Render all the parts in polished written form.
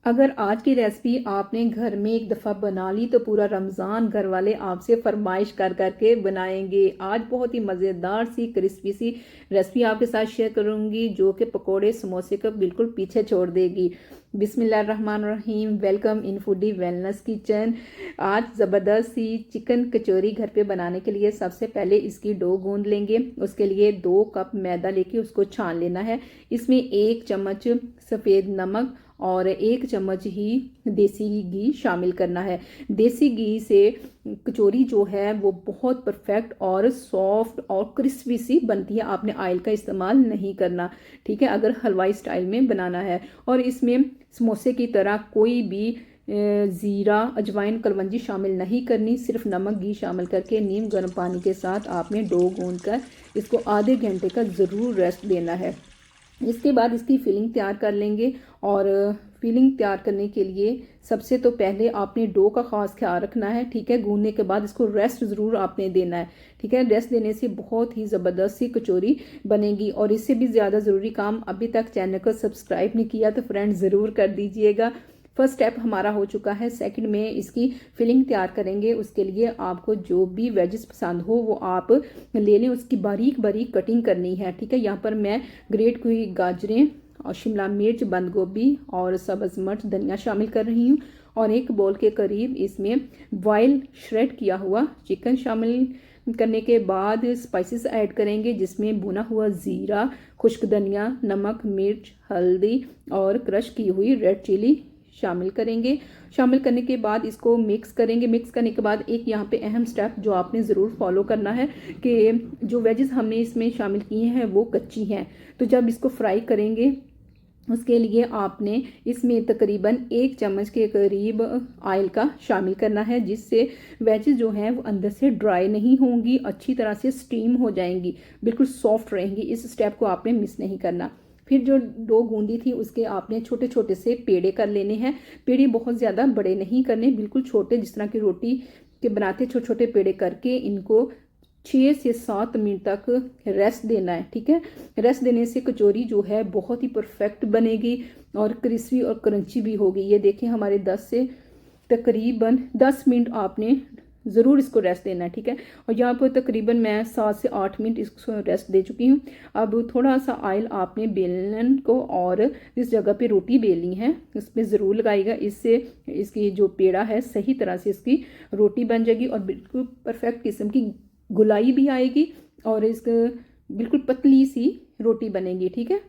अगर आज की रेसिपी आपने घर में एक दफ़ा बना ली तो पूरा रमज़ान घर वाले आपसे फरमाइश कर करके बनाएंगे। आज बहुत ही मज़ेदार सी क्रिस्पी सी रेसिपी आपके साथ शेयर करूंगी जो कि पकोड़े समोसे को बिल्कुल पीछे छोड़ देगी। बिस्मिल्लाहिर्रहमानिर्रहीम। Welcome in foodie wellness kitchen. आज ज़बरदस्त सी चिकन कचौरी घर पे बनाने के लिए सबसे पहले इसकी डो गूंद लेंगे। उसके लिए 2 कप मैदा लेके उसको छान लेना है। इसमें 1 चम्मच सफ़ेद नमक और 1 चम्मच ही देसी घी शामिल करना है। देसी घी से कचौरी जो है वो बहुत परफेक्ट और सॉफ्ट और क्रिस्पी सी बनती है। आपने ऑयल का इस्तेमाल नहीं करना, ठीक है, अगर हलवाई स्टाइल में बनाना है। और इसमें समोसे की तरह कोई भी ज़ीरा अजवाइन कलवंजी शामिल नहीं करनी। सिर्फ नमक घी शामिल करके नीम गर्म पानी के साथ आपने डो गूंद कर इसको आधे घंटे का ज़रूर रेस्ट देना है। इसके बाद इसकी फिलिंग तैयार कर लेंगे। और फिलिंग तैयार करने के लिए सबसे तो पहले आपने डो का ख़ास ख्याल रखना है, ठीक है। गूंदने के बाद इसको रेस्ट ज़रूर आपने देना है, ठीक है। रेस्ट देने से बहुत ही ज़बरदस्त सी कचौरी बनेगी। और इससे भी ज़्यादा ज़रूरी काम, अभी तक चैनल को सब्सक्राइब नहीं किया तो फ्रेंड ज़रूर कर दीजिएगा। फर्स्ट स्टेप हमारा हो चुका है। सेकंड में इसकी फिलिंग तैयार करेंगे। उसके लिए आपको जो भी वेजेस पसंद हो वो आप ले लें। उसकी बारीक बारीक कटिंग करनी है, ठीक है। यहाँ पर मैं ग्रेट हुई गाजरें और शिमला मिर्च, बंद गोभी और सब्ज़ मिर्च, धनिया शामिल कर रही हूँ। और 1 बोल के करीब इसमें बॉयल श्रेड किया हुआ चिकन शामिल करने के बाद स्पाइसेस ऐड करेंगे, जिसमें भुना हुआ ज़ीरा, खुश्क धनिया, नमक, मिर्च, हल्दी और क्रश की हुई रेड चिली शामिल करेंगे। शामिल करने के बाद इसको मिक्स करेंगे। मिक्स करने के बाद एक यहाँ पे अहम स्टेप जो आपने ज़रूर फॉलो करना है कि जो वेजेस हमने इसमें शामिल किए हैं वो कच्ची हैं। तो जब इसको फ्राई करेंगे उसके लिए आपने इसमें तकरीबन 1 चम्मच के करीब ऑयल का शामिल करना है, जिससे वेजेस जो हैं वो अंदर से ड्राई नहीं होंगी, अच्छी तरह से स्टीम हो जाएंगी, बिल्कुल सॉफ्ट रहेंगी। इस स्टेप को आपने मिस नहीं करना। फिर जो डो गूंदी थी उसके आपने छोटे छोटे से पेड़े कर लेने हैं। पेड़े बहुत ज़्यादा बड़े नहीं करने, बिल्कुल छोटे, जिस तरह की रोटी के बनाते छोटे छोटे पेड़े करके इनको 6 से 7 मिनट तक रेस्ट देना है, ठीक है। रेस्ट देने से कचौरी जो है बहुत ही परफेक्ट बनेगी और क्रिस्पी और क्रंची भी होगी। ये देखें हमारे 10 से तकरीबन 10 मिनट आपने ज़रूर इसको रेस्ट देना है, ठीक है। और यहाँ पर तकरीबन मैं 7 से 8 मिनट इसको रेस्ट दे चुकी हूँ। अब थोड़ा सा ऑयल आपने बेलन को और जिस जगह पे रोटी बेलनी है उस पर ज़रूर लगाइएगा। इससे इसकी जो पेड़ा है सही तरह से इसकी रोटी बन जाएगी और बिल्कुल परफेक्ट किस्म की गुलाई भी आएगी और इसका बिल्कुल पतली सी रोटी बनेगी, ठीक है।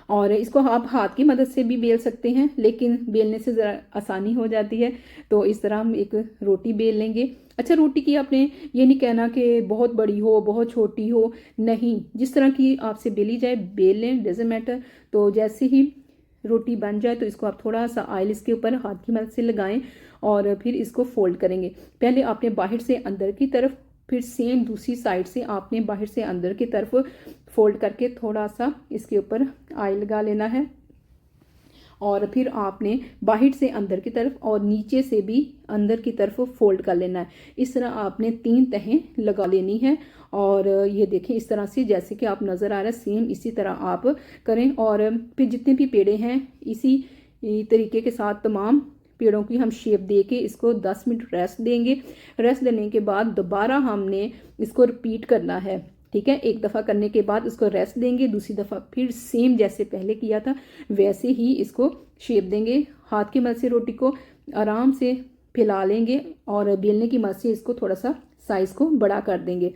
और इसको आप हाथ की मदद से भी बेल सकते हैं, लेकिन बेलने से ज़रा आसानी हो जाती है। तो इस तरह हम एक रोटी बेल लेंगे। अच्छा, रोटी की आपने ये नहीं कहना कि बहुत बड़ी हो बहुत छोटी हो, नहीं, जिस तरह की आपसे बेली जाए बेल लें, डजंट मैटर। तो जैसे ही रोटी बन जाए तो इसको आप थोड़ा सा ऑयल इसके ऊपर हाथ की मदद से लगाएं और फिर इसको फोल्ड करेंगे। पहले आपने बाहर से अंदर की तरफ, फिर सेम दूसरी साइड से आपने बाहर से अंदर की तरफ फोल्ड करके थोड़ा सा इसके ऊपर ऑयल लगा लेना है। और फिर आपने बाहर से अंदर की तरफ और नीचे से भी अंदर की तरफ फोल्ड कर लेना है। इस तरह आपने 3 तहें लगा लेनी है। और ये देखें इस तरह से, जैसे कि आप नज़र आ रहा है, सेम इसी तरह आप करें। और फिर जितने भी पेड़े हैं इसी तरीके के साथ तमाम पेड़ों की हम शेप दे के इसको 10 मिनट रेस्ट देंगे। रेस्ट देने के बाद दोबारा हमने इसको रिपीट करना है, ठीक है। एक दफ़ा करने के बाद इसको रेस्ट देंगे, दूसरी दफ़ा फिर सेम जैसे पहले किया था वैसे ही इसको शेप देंगे। हाथ की मदद से रोटी को आराम से फैला लेंगे और बेलने की मदद से इसको थोड़ा सा साइज़ को बड़ा कर देंगे।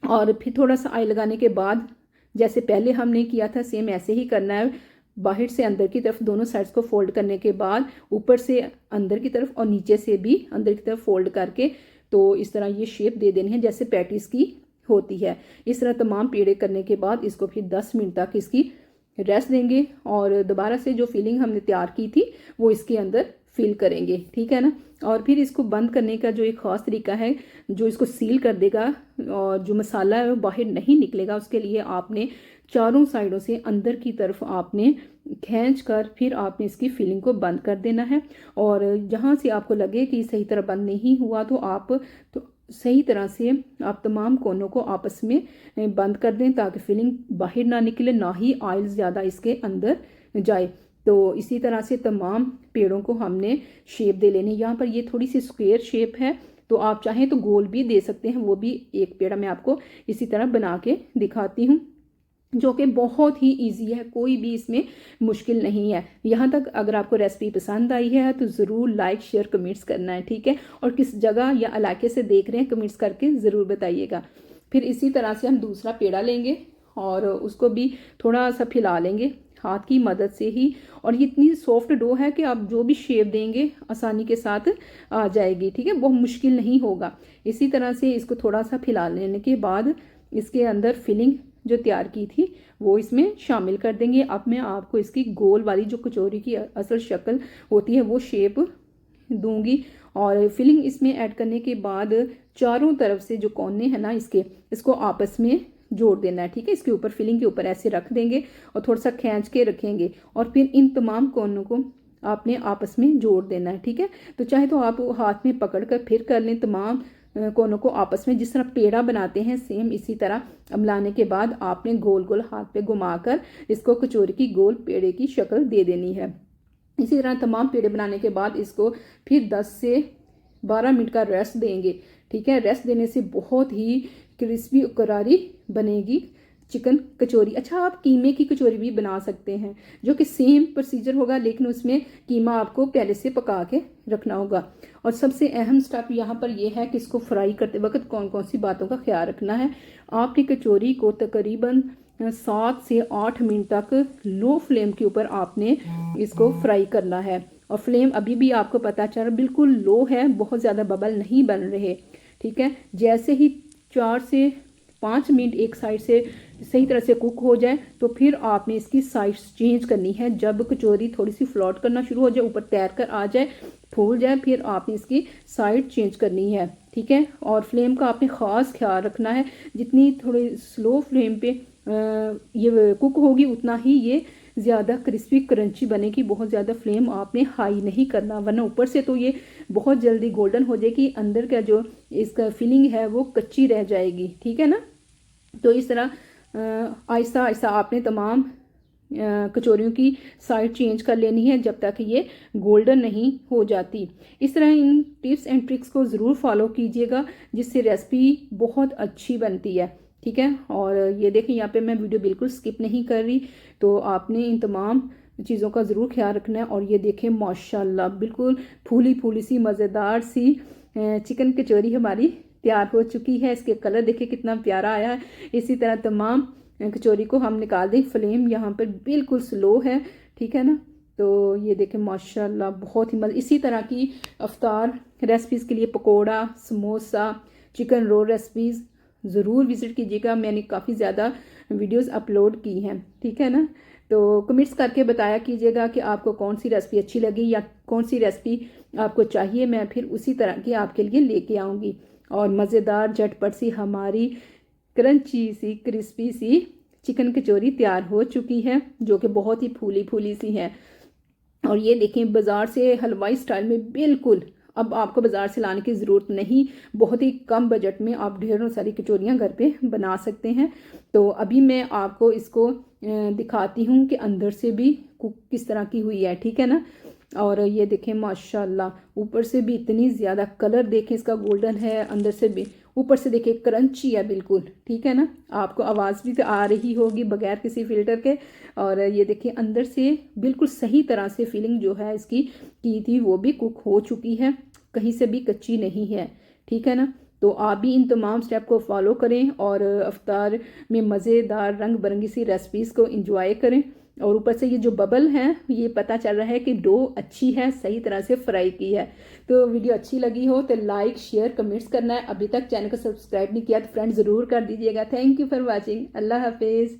और फिर थोड़ा सा ऑयल लगाने के बाद जैसे पहले हमने किया था सेम ऐसे ही करना है। बाहर से अंदर की तरफ दोनों साइड्स को फोल्ड करने के बाद ऊपर से अंदर की तरफ और नीचे से भी अंदर की तरफ फोल्ड करके तो इस तरह ये शेप दे देनी है जैसे पैटीज की होती है। इस तरह तमाम पेड़े करने के बाद इसको फिर 10 मिनट तक इसकी रेस्ट देंगे और दोबारा से जो फिलिंग हमने तैयार की थी वो इसके अंदर फिल करेंगे, ठीक है ना। और फिर इसको बंद करने का जो एक ख़ास तरीका है जो इसको सील कर देगा और जो मसाला है वो बाहर नहीं निकलेगा, उसके लिए आपने चारों साइडों से अंदर की तरफ आपने खींच कर फिर आपने इसकी फिलिंग को बंद कर देना है। और जहाँ से आपको लगे कि सही तरह बंद नहीं हुआ तो आप तो सही तरह से आप तमाम कोनों को आपस में बंद कर दें ताकि फिलिंग बाहर ना निकले, ना ही ऑयल ज़्यादा इसके अंदर जाए। तो इसी तरह से तमाम पेड़ों को हमने शेप दे लेनी। यहाँ पर ये थोड़ी सी स्क्वायर शेप है, तो आप चाहें तो गोल भी दे सकते हैं, वो भी एक पेड़ा मैं आपको इसी तरह बना के दिखाती हूँ, जो कि बहुत ही इजी है, कोई भी इसमें मुश्किल नहीं है। यहाँ तक अगर आपको रेसिपी पसंद आई है तो ज़रूर लाइक शेयर कमेंट्स करना है, ठीक है। और किस जगह या इलाके से देख रहे हैं कमेंट्स करके ज़रूर बताइएगा। फिर इसी तरह से हम दूसरा पेड़ा लेंगे और उसको भी थोड़ा सा फैला लेंगे हाथ की मदद से ही। और ये इतनी सॉफ्ट डो है कि आप जो भी शेप देंगे आसानी के साथ आ जाएगी, ठीक है, बहुत मुश्किल नहीं होगा। इसी तरह से इसको थोड़ा सा फैला लेने के बाद इसके अंदर फिलिंग जो तैयार की थी वो इसमें शामिल कर देंगे। अब मैं आपको इसकी गोल वाली जो कचौरी की असल शक्ल होती है वो शेप दूंगी। और फिलिंग इसमें ऐड करने के बाद चारों तरफ से जो कोने हैं ना इसको आपस में जोड़ देना है, ठीक है। इसके ऊपर फिलिंग के ऊपर ऐसे रख देंगे और थोड़ा सा खींच के रखेंगे और फिर इन तमाम कोनों को आपने आपस में जोड़ देना है, ठीक है। तो चाहे तो आप हाथ में पकड़ कर फिर कर लें तमाम कोनों को आपस में, जिस तरह पेड़ा बनाते हैं सेम इसी तरह मिलाने के बाद आपने गोल गोल हाथ पे घुमाकर इसको कचौरी की गोल पेड़े की शक्ल दे देनी है। इसी तरह तमाम पेड़े बनाने के बाद इसको फिर 10 से 12 मिनट का रेस्ट देंगे, ठीक है। रेस्ट देने से बहुत ही क्रिस्पी करारी बनेगी चिकन कचौरी। अच्छा, आप कीमे की कचौरी भी बना सकते हैं, जो कि सेम प्रोसीजर होगा, लेकिन उसमें कीमा आपको पहले से पका के रखना होगा। और सबसे अहम स्टेप यहाँ पर यह है कि इसको फ्राई करते वक्त कौन कौन सी बातों का ख्याल रखना है। आपकी कचौरी को तकरीबन 7 से 8 मिनट तक लो फ्लेम के ऊपर आपने इसको फ्राई करना है। और फ्लेम अभी भी आपको पता चल रहा बिल्कुल लो है, बहुत ज़्यादा बबल नहीं बन रहे, ठीक है। जैसे ही 4 से 5 मिनट एक साइड से सही तरह से कुक हो जाए तो फिर आपने इसकी साइड्स चेंज करनी है। जब कचौरी थोड़ी सी फ्लोट करना शुरू हो जाए, ऊपर तैर कर आ जाए, फूल जाए, फिर आपने इसकी साइड चेंज करनी है, ठीक है। और फ्लेम का आपने ख़ास ख्याल रखना है, जितनी थोड़ी स्लो फ्लेम पे ये कुक होगी उतना ही ये ज़्यादा क्रिस्पी क्रंची बनेगी। बहुत ज़्यादा फ्लेम आपने हाई नहीं करना, वरना ऊपर से तो ये बहुत जल्दी गोल्डन हो जाएगी, अंदर का जो इसका फिलिंग है वो कच्ची रह जाएगी, ठीक है ना। तो इस तरह आहिस्ता आहिस्ता आपने तमाम कचौरियों की साइड चेंज कर लेनी है जब तक ये गोल्डन नहीं हो जाती। इस तरह इन टिप्स एंड ट्रिक्स को ज़रूर फॉलो कीजिएगा, जिससे रेसिपी बहुत अच्छी बनती है, ठीक है। और ये देखें यहाँ पे मैं वीडियो बिल्कुल स्किप नहीं कर रही, तो आपने इन तमाम चीज़ों का ज़रूर ख्याल रखना है। और ये देखें माशाल्लाह बिल्कुल फूली फूली सी मज़ेदार सी चिकन कचौरी हमारी तैयार हो चुकी है। इसके कलर देखिए कितना प्यारा आया है। इसी तरह तमाम कचौरी को हम निकाल दें, फ्लेम यहाँ पर बिल्कुल स्लो है, ठीक है ना। तो ये देखें माशाल्लाह बहुत ही मज़ा। इसी तरह की अफ्तार रेसिपीज़ के लिए pakora, samosa, chicken roll recipes ज़रूर विज़िट कीजिएगा। मैंने काफ़ी ज़्यादा वीडियोस अपलोड की हैं, ठीक है ना। तो कमेंट्स करके बताया कीजिएगा कि आपको कौन सी रेसिपी अच्छी लगी या कौन सी रेसिपी आपको चाहिए, मैं फिर उसी तरह की आपके लिए लेके आऊँगी। और मज़ेदार झटपट सी हमारी क्रंची सी क्रिस्पी सी चिकन कचौरी तैयार हो चुकी है, जो कि बहुत ही फूली फूली सी है। और ये देखें बाज़ार से हलवाई स्टाइल में बिल्कुल, अब आपको बाज़ार से लाने की ज़रूरत नहीं, बहुत ही कम बजट में आप ढेरों सारी कचौरियाँ घर पे बना सकते हैं। तो अभी मैं आपको इसको दिखाती हूँ कि अंदर से भी कुक किस तरह की हुई है, ठीक है ना। और ये देखें माशाल्लाह ऊपर से भी इतनी ज़्यादा कलर देखें इसका गोल्डन है, अंदर से भी, ऊपर से देखिए क्रंची है बिल्कुल, ठीक है ना। आपको आवाज़ भी तो आ रही होगी बगैर किसी फिल्टर के। और ये देखिए अंदर से बिल्कुल सही तरह से फीलिंग जो है इसकी की थी वो भी कुक हो चुकी है, कहीं से भी कच्ची नहीं है, ठीक है ना। तो आप भी इन तमाम स्टेप को फॉलो करें और अफ्तार में मज़ेदार रंग बिरंगी सी रेसिपीज़ को इंजॉय करें। और ऊपर से ये जो बबल हैं ये पता चल रहा है कि डो अच्छी है, सही तरह से फ्राई की है। तो वीडियो अच्छी लगी हो तो लाइक शेयर कमेंट्स करना है। अभी तक चैनल को सब्सक्राइब नहीं किया तो फ्रेंड ज़रूर कर दीजिएगा। Thank you for watching. अल्लाह हाफिज़।